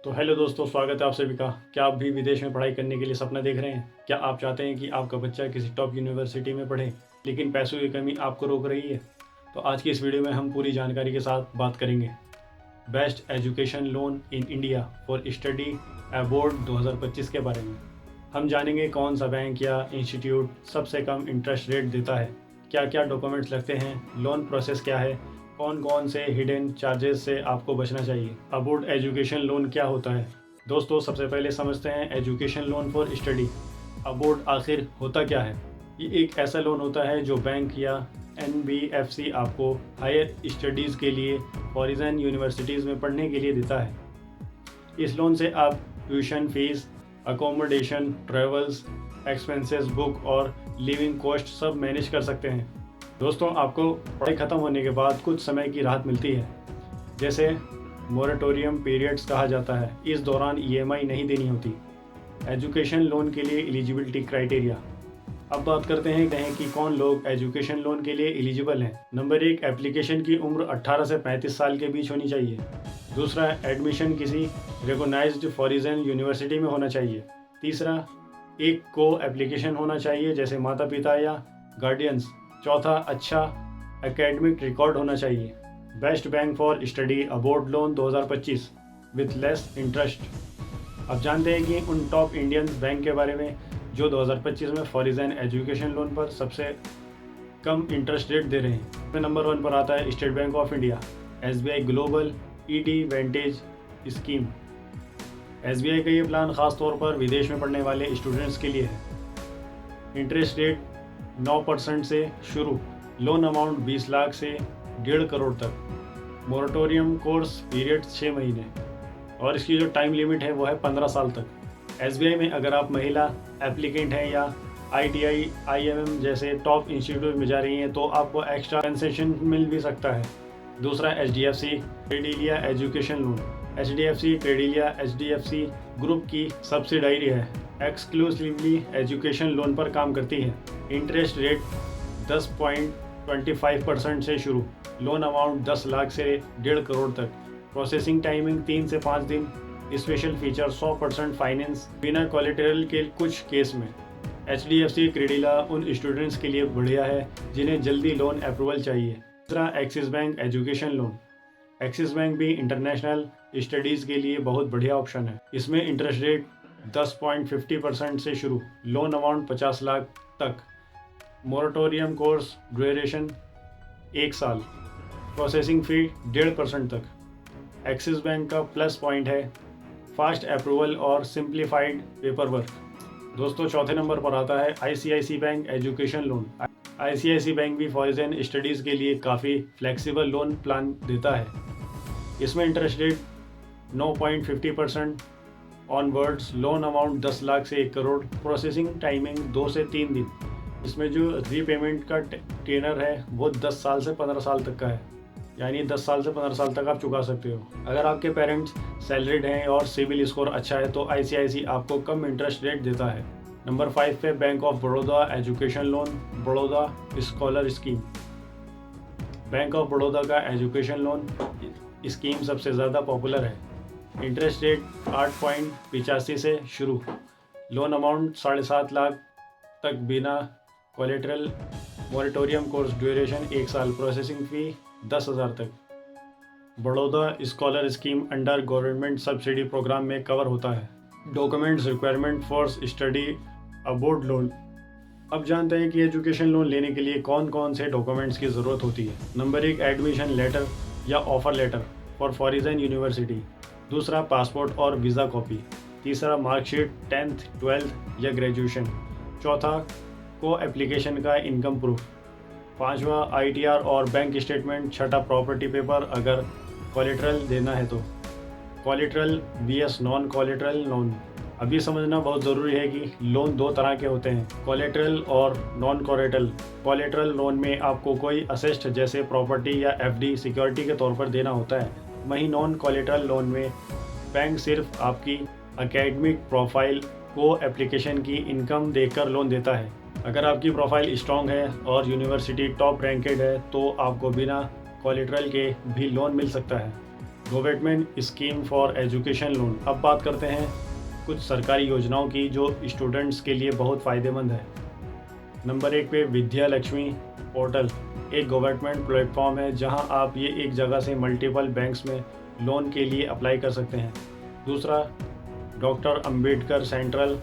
तो हेलो दोस्तों, स्वागत है आप सभी का। क्या आप भी विदेश में पढ़ाई करने के लिए सपना देख रहे हैं? क्या आप चाहते हैं कि आपका बच्चा किसी टॉप यूनिवर्सिटी में पढ़े, लेकिन पैसों की कमी आपको रोक रही है? तो आज की इस वीडियो में हम पूरी जानकारी के साथ बात करेंगे best education loan in India for study abroad 2025 के बारे में। हम जानेंगे कौन सा बैंक या इंस्टीट्यूट सबसे कम इंटरेस्ट रेट देता है, क्या क्या डॉक्यूमेंट्स लगते हैं, लोन प्रोसेस क्या है, कौन कौन से हिडन चार्जेस से आपको बचना चाहिए। अबॉर्ड एजुकेशन लोन क्या होता है? दोस्तों, सबसे पहले समझते हैं एजुकेशन लोन फॉर स्टडी। अबॉर्ड आखिर होता क्या है? ये एक ऐसा लोन होता है जो बैंक या NBFC आपको हायर स्टडीज़ के लिए फॉरेन यूनिवर्सिटीज़ में पढ़ने के लिए देता है। इस लोन से आप tuition fees, accommodation, travels expenses, book और लिविंग कॉस्ट सब मैनेज कर सकते हैं। दोस्तों, आपको पढ़ाई ख़त्म होने के बाद कुछ समय की राहत मिलती है, जैसे मोरेटोरियम पीरियड्स कहा जाता है। इस दौरान EMI नहीं देनी होती। एजुकेशन लोन के लिए एलिजिबिलिटी क्राइटेरिया। अब बात करते हैं कि कौन लोग एजुकेशन लोन के लिए एलिजिबल हैं। नंबर 1, एप्लीकेशन की उम्र 18 से 35 साल के बीच होनी चाहिए। दूसरा, एडमिशन किसी रिकॉग्नाइज्ड फॉरेन यूनिवर्सिटी में होना चाहिए। तीसरा, एक को एप्लीकेशन होना चाहिए, जैसे माता पिता या गार्डियंस। चौथा, अच्छा एकेडमिक रिकॉर्ड होना चाहिए। Best bank for study abroad loan 2025 with less interest. अब जानते हैं कि उन टॉप इंडियन बैंक के बारे में जो 2025 में फॉरेन एजुकेशन लोन पर सबसे कम इंटरेस्ट रेट दे रहे हैं। नंबर 1 पर आता है State Bank of India, SBI global ED vantage scheme. SBI का ये प्लान खास तौर पर विदेश में पढ़ने वाले स्टूडेंट्स के लिए है। इंटरेस्ट रेट 9% से शुरू, लोन अमाउंट 20 लाख से 1.5 करोड़ तक। मोरेटोरियम कोर्स पीरियड 6 महीने और इसकी जो टाइम लिमिट है वो है 15 साल तक। SBI में अगर आप महिला एप्लीकेंट हैं या ITI IIM जैसे टॉप इंस्टीट्यूट में जा रही हैं तो आपको एक्स्ट्रा कंसेशन मिल भी सकता है। दूसरा, HDFC Credila education loan. HDFC Credila HDFC group की सब्सिडायरी है, एक्सक्लूसिवली एजुकेशन लोन पर काम करती है। इंटरेस्ट रेट 10.25% से शुरू, लोन अमाउंट 10 लाख से 1.5 करोड़ तक। प्रोसेसिंग टाइमिंग 3 से 5 दिन। स्पेशल फीचर 100% फाइनेंस बिना कोलेटरल के कुछ केस में। HDFC क्रेडिला उन स्टूडेंट्स के लिए बढ़िया है जिन्हें जल्दी लोन अप्रूवल चाहिए। दूसरा, axis bank education loan. Axis bank भी इंटरनेशनल स्टडीज़ के लिए बहुत बढ़िया ऑप्शन है। इसमें इंटरेस्ट रेट 10.50% से शुरू, लोन अमाउंट 50 लाख तक। मोरेटोरियम कोर्स ड्यूरेशन 1 साल, प्रोसेसिंग फ़ी 1.5% तक। एक्सिस बैंक का प्लस पॉइंट है फास्ट अप्रूवल और सिंप्लीफाइड पेपर वर्क। दोस्तों, चौथे नंबर पर आता है ICICI bank education loan. ICICI bank भी फॉरेन स्टडीज़ के लिए काफ़ी फ्लेक्सिबल लोन प्लान देता है। इसमें interest rate 9.50% onwards, loan amount 10 lakh से 1 करोड़, प्रोसेसिंग टाइमिंग 2 से 3 दिन। इसमें जो रीपेमेंट का टेनर है वो 10 साल से 15 साल तक का है, यानी 10 साल से 15 साल तक आप चुका सकते हो। अगर आपके पेरेंट्स सैलरीड हैं और सिविल स्कोर अच्छा है तो ICICI आपको कम इंटरेस्ट रेट देता है। नंबर 5 पे bank of Baroda education loan, Baroda scholar scheme. Bank of Baroda का एजुकेशन लोन स्कीम सबसे ज़्यादा पॉपुलर है। इंटरेस्ट रेट 8.85 से शुरू, लोन अमाउंट 7.5 लाख तक बिना कोलेटरल। मोरेटोरियम कोर्स ड्यूरेशन 1 साल, प्रोसेसिंग फ़ी 10,000 तक। Baroda scholar scheme under government subsidy programme में कवर होता है। Documents requirement for study abroad loan. अब जानते हैं कि एजुकेशन लोन लेने के लिए कौन कौन से डॉक्यूमेंट्स की ज़रूरत होती है। नंबर 1, एडमिशन लेटर या offer letter for foreign university. दूसरा, पासपोर्ट और वीज़ा कॉपी। तीसरा, मार्कशीट 10th 12th या ग्रेजुएशन। चौथा, को एप्लीकेशन का इनकम प्रूफ। पांचवा, ITR और बैंक स्टेटमेंट। छठा, प्रॉपर्टी पेपर अगर कोलेटरल देना है तो। Collateral VS non collateral loan. अभी समझना बहुत ज़रूरी है कि लोन 2 तरह के होते हैं, कोलेटरल और नॉन कोलेटरल। कोलेटरल लोन में आपको कोई असेस्ट जैसे प्रॉपर्टी या FD सिक्योरिटी के तौर पर देना होता है। वहीं नॉन कोलेटरल लोन में बैंक सिर्फ आपकी एकेडमिक प्रोफाइल को एप्लीकेशन की इनकम देखकर लोन देता है। अगर आपकी प्रोफाइल स्ट्रॉन्ग है और यूनिवर्सिटी टॉप रैंकेड है तो आपको बिना कोलेटरल के भी लोन मिल सकता है। Government scheme for education loan. अब बात करते हैं कुछ सरकारी योजनाओं की जो स्टूडेंट्स के लिए बहुत फ़ायदेमंद है। नंबर 1 पे विद्या लक्ष्मी पोर्टल एक गवर्नमेंट प्लेटफॉर्म है जहां आप ये एक जगह से मल्टीपल बैंक्स में लोन के लिए अप्लाई कर सकते हैं। दूसरा, doctor Ambedkar central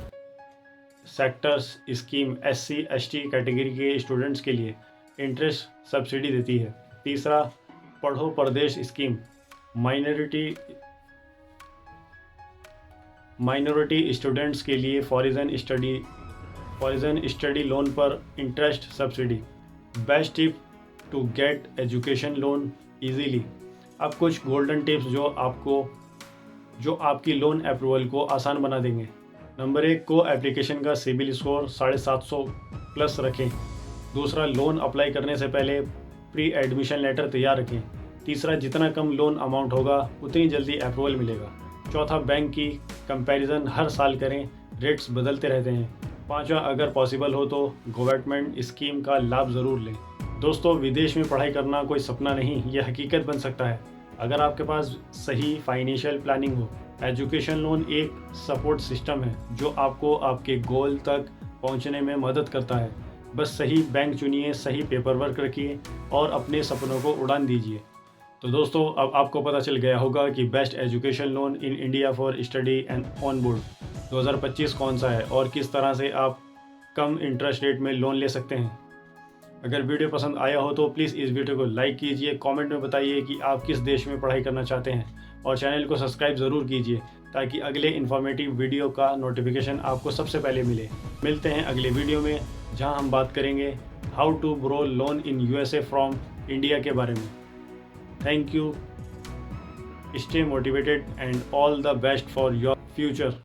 sectors scheme SC ST category के स्टूडेंट्स के लिए इंटरेस्ट सब्सिडी देती है। तीसरा, पढ़ो प्रदेश स्कीम माइनॉरिटी स्टूडेंट्स के लिए फॉरेन स्टडी लोन पर interest subsidy. Best tip to get education loan easily. अब कुछ गोल्डन टिप्स जो आपकी लोन अप्रूवल को आसान बना देंगे। नंबर 1 को एप्लीकेशन का सिबिल स्कोर 750 प्लस रखें। दूसरा, लोन अप्लाई करने से पहले प्री एडमिशन लेटर तैयार रखें। तीसरा, जितना कम लोन अमाउंट होगा उतनी जल्दी अप्रूवल मिलेगा। चौथा, बैंक की कंपैरिजन हर साल करें, रेट्स बदलते रहते हैं। पांचवा, अगर पॉसिबल हो तो गवर्नमेंट स्कीम का लाभ ज़रूर लें। दोस्तों, विदेश में पढ़ाई करना कोई सपना नहीं, यह हकीकत बन सकता है अगर आपके पास सही फाइनेंशियल प्लानिंग हो। एजुकेशन लोन एक सपोर्ट सिस्टम है जो आपको आपके गोल तक पहुंचने में मदद करता है। बस सही बैंक चुनिए, सही पेपर वर्क रखिए और अपने सपनों को उड़ान दीजिए। तो दोस्तों, अब आपको पता चल गया होगा कि best education loan in India for study and on board 2025 कौन सा है और किस तरह से आप कम इंटरेस्ट रेट में लोन ले सकते हैं। अगर वीडियो पसंद आया हो तो प्लीज़ इस वीडियो को लाइक कीजिए, कमेंट में बताइए कि आप किस देश में पढ़ाई करना चाहते हैं और चैनल को सब्सक्राइब ज़रूर कीजिए ताकि अगले इन्फॉर्मेटिव वीडियो का नोटिफिकेशन आपको सबसे पहले मिले। मिलते हैं अगले वीडियो में जहां हम बात करेंगे how to borrow loan in USA from India के बारे में। Thank you, stay motivated and all the best for your future.